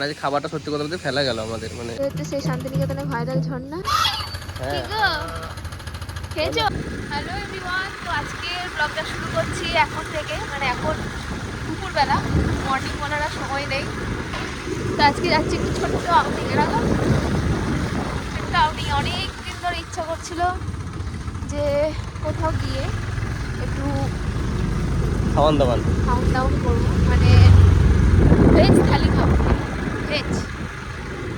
আজ খাবারটা সত্যি কথা বলতে ফেলা গেল আমাদের, মানে হচ্ছে সেই শান্তিনিকেতনে ভাইরাল ঝর্ণা। হ্যাঁ খেয়েছো? হ্যালো এভরিওয়ান, তো আজকে ব্লগটা শুরু করছি এখন থেকে, মানে এখন দুপুরবেলা, মর্নিং ওয়ালার আর সময় নেই। তো আজকে যাচ্ছি একটু ছোট্ট আউটিং, এর আগে একটা আউটিং। অনেক দিন ধরে ইচ্ছা করছিল যে কোথাও গিয়ে একটু খাওয়ান দাওয়ান ডাউন করবো, মানে ভেজ থালি খাবো, ভেজ।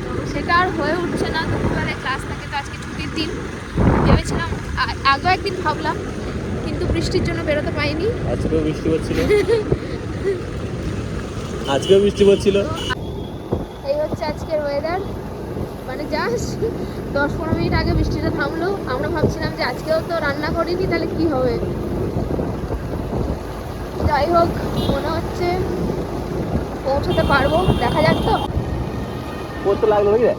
তো সেটা আর হয়ে উঠছে না, দুপুরবেলায় ক্লাস থাকে, তো আজকে ছুটির দিন। ভেবেছিলাম আগেও একদিন ভাবলাম, কিন্তু বৃষ্টির জন্য বেরোতে পারিনি। আজকেও বৃষ্টি পড়ছিল আজকেও বৃষ্টি পড়ছিল। এই হচ্ছে আজকের ওয়েদার, মানে জাস্ট 10-15 মিনিট আগে বৃষ্টিটা থামলো। আমরা ভাবছিলাম যে আজকেও তো রান্না করিনি, তাহলে কি হবে। যাই হোক, মনে হচ্ছে পৌঁছতে পারবো, দেখা যাক। তো পড়তে লাগলো নাকি রে?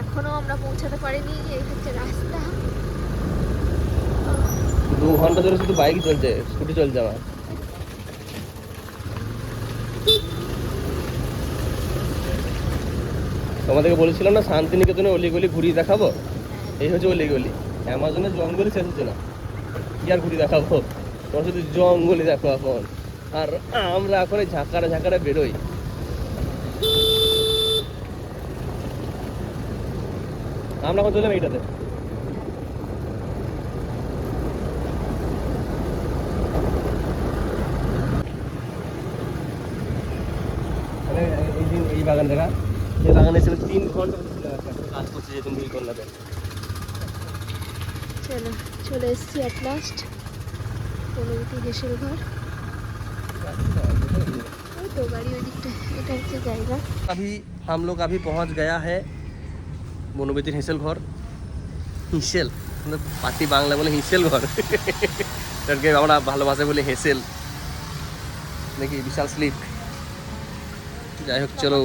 এখনো আমরা পৌঁছাতে পারিনি, এই হচ্ছে রাস্তা। 2 ঘন্টা ধরে শুধু বাইক চলছে, স্কুটি চলছে আমার। তোমাদেরকে বলেছিলাম না শান্তিনিকেতনে অলিগলি ঘুরিয়ে দেখাবো, এই হচ্ছে অলিগলি। অ্যামাজনের জঙ্গলে শেষ হচ্ছে না, কি আর ঘুরিয়ে দেখাবো, তোমার শুধু জঙ্গলে দেখো এখন। আর আমরা এখন এই ঝাঁকারা ঝাঁকারা বেরোই। আমরা এখন চললাম এইটাতে। এই বাগান দেখা, এই বাগানে ছিল 3 ঘন্টা কাজ করছে, যে তুমি করলাতে। চলো, চলে এসেছি অ্যাট লাস্ট বনবতী হেসেল ঘর। ওই তো গাড়ি ওই দিকটা, এটা হচ্ছে জায়গা। अभी हम लोग अभी पहुंच गया है বনবতীর হেসেল ঘর। হিসেল পাতি বাংলা বলে হিসেল ঘর, এটাকে আমরা ভালোবাসা বলি হেসেল নাকি। বিশাল স্লিপ। যাই হোক চলো।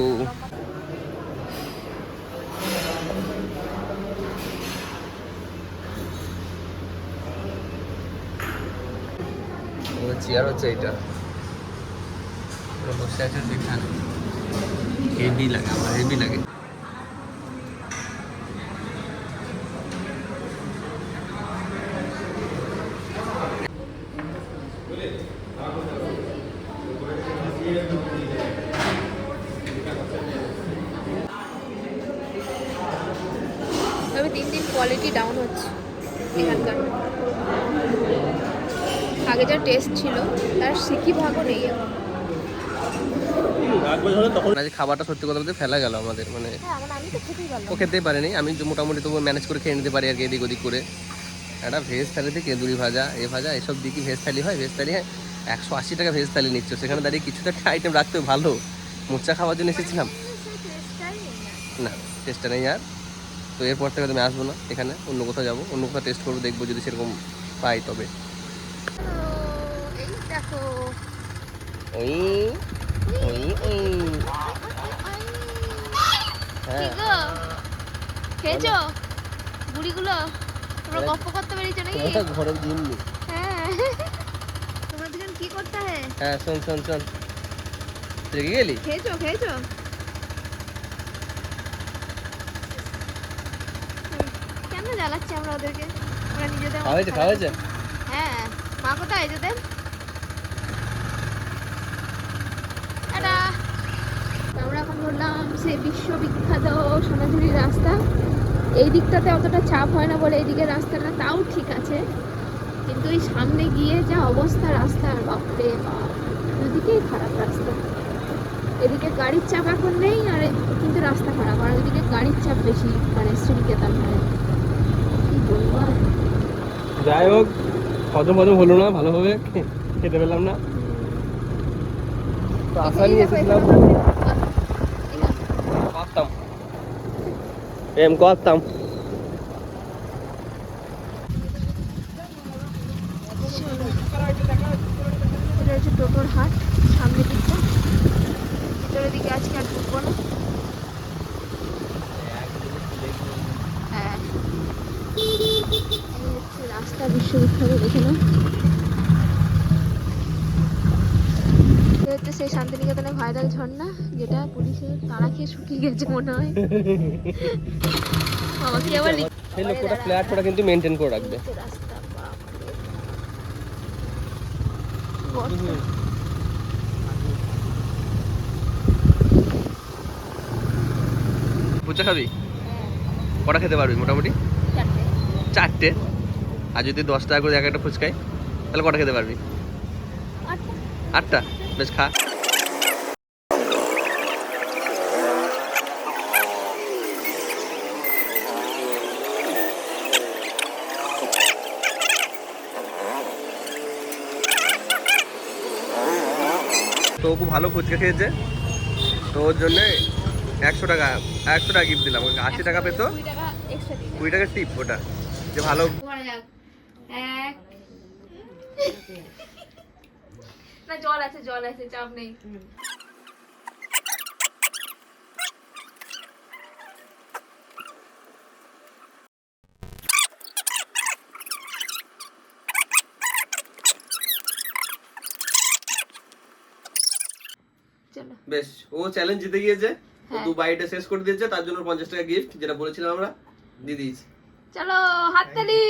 চেয়ার হচ্ছে এইটা, বসে আছে সেখানে। হেভি লাগে, আমার হেভি লাগে। তবে দিন দিন কোয়ালিটি ডাউন হচ্ছে এখানকার। আগে যা টেস্ট ছিল তার সিকি ভাগও নেই এখন। তখন আজ খাবারটা সত্যি কথা বলতে ফেলা গেল আমাদের, মানে আমি তো খেতেই পারলাম। ও খেতেই পারেনি, আমি মোটামুটি তবু ম্যানেজ করে খেয়ে নিতে পারি আর কি, এদিক ওদিক করে। একটা ভেজ থালিতে কেঁদুরি ভাজা, ভাজা এসব দিয়ে কি ভেজ থালি হয়? ভেজ থালি হয় 180 টাকা ভেজ থালি নিচ্ছ, সেখানে দাঁড়িয়ে কিছু তো একটা আইটেম রাখতে ভালো। মোচা খাওয়ার জন্য এসেছিলাম, না টেস্টটা নেই আর। তো এরপর থেকে তুমি আসবো না এখানে, অন্য কোথাও যাবো, অন্য কোথাও টেস্ট করবো, দেখবো যদি সেরকম পাই তবে। এই দেখো, ওই ওই ওই হ্যাঁ, খেয়েছো বুড়িগুলো? তোমরা গপ্প করতে পেরেছো নাকি? ঘরের দিন। হ্যাঁ, তোমরা দুজন কি করতে হয়? হ্যাঁ শোন শোন শোন, রেগে গেলি? খেয়েছো খেয়েছো? কেন জ্বালাচ্ছি আমরা ওদেরকে? ওরা নিজেদের মতো খাওয়াইছে খেলা খাওয়াইছে। করছে। হ্যাঁ, মা কোথায় এদের? টাটা। আমরা এখন ধরলাম সেই বিশ্ববিখ্যাত সোনাঝুরি রাস্তা। এই দিকটাতে অতটা চাপ হয় না বলে এইদিকে রাস্তাটা তাও ঠিক আছে, কিন্তু এই সামনে গিয়ে যা অবস্থা রাস্তার, বাপরে বাপ, দুদিকেই খারাপ রাস্তা। এদিকে গাড়ির চাপ এখন নেই, আর কিন্তু রাস্তা খারাপ, আর ওইদিকে গাড়ির চাপ বেশি, মানে শ্রীনিকেতন মানে কি বলবো আর। যাই হোক, হজম হলো না ভালোভাবে, খেতে পেলাম না। তো আশা নিয়ে এসেছিলাম, করতাম এম করতাম। এটা হচ্ছে টোটোর হাট, সামনের দিকটা, ভিতরের দিকে আজকে আর ঢুকবো না। বিশ্ববিখ্যাত, দেখে না? হচ্ছে সেই শান্তিনিকেতনে ভাইরাল ঝর্ণা, যেটা পুলিশের তাড়া খেয়ে শুকিয়ে গেছে মনে হয়। বাবা কি আবার সেই লোকটা ফ্ল্যাটটা কিন্তু মেনটেন করে রাখবে। রাস্তা বাপরে। ফুচকা খাবি? কটা খেতে পারবি মোটামুটি? চারটে। আর যদি 10 টাকা করে এক একটা ফুচকাই তাহলে কটা খেতে পারবি? 8টা। বেশ, খা। তো ও খুব ভালো ফুচকা খেয়েছে, তো ওর জন্যে 100 টাকা গিফট দিলাম। 80 টাকা পেতো, 20 টাকা টিপ। ওটা যে ভালো। না জল আছে, জল আছে, চাপ নেই। চলো বেশ, ও চ্যালেঞ্জ জিতে গিয়েছে। ও হ্যাঁ। 2 বাইটে শেষ করে দিয়েছে, তার জন্য 50 টাকা গিফট যেটা বলেছিলাম আমরা দিয়ে দিয়েছি। চলো হাততালি।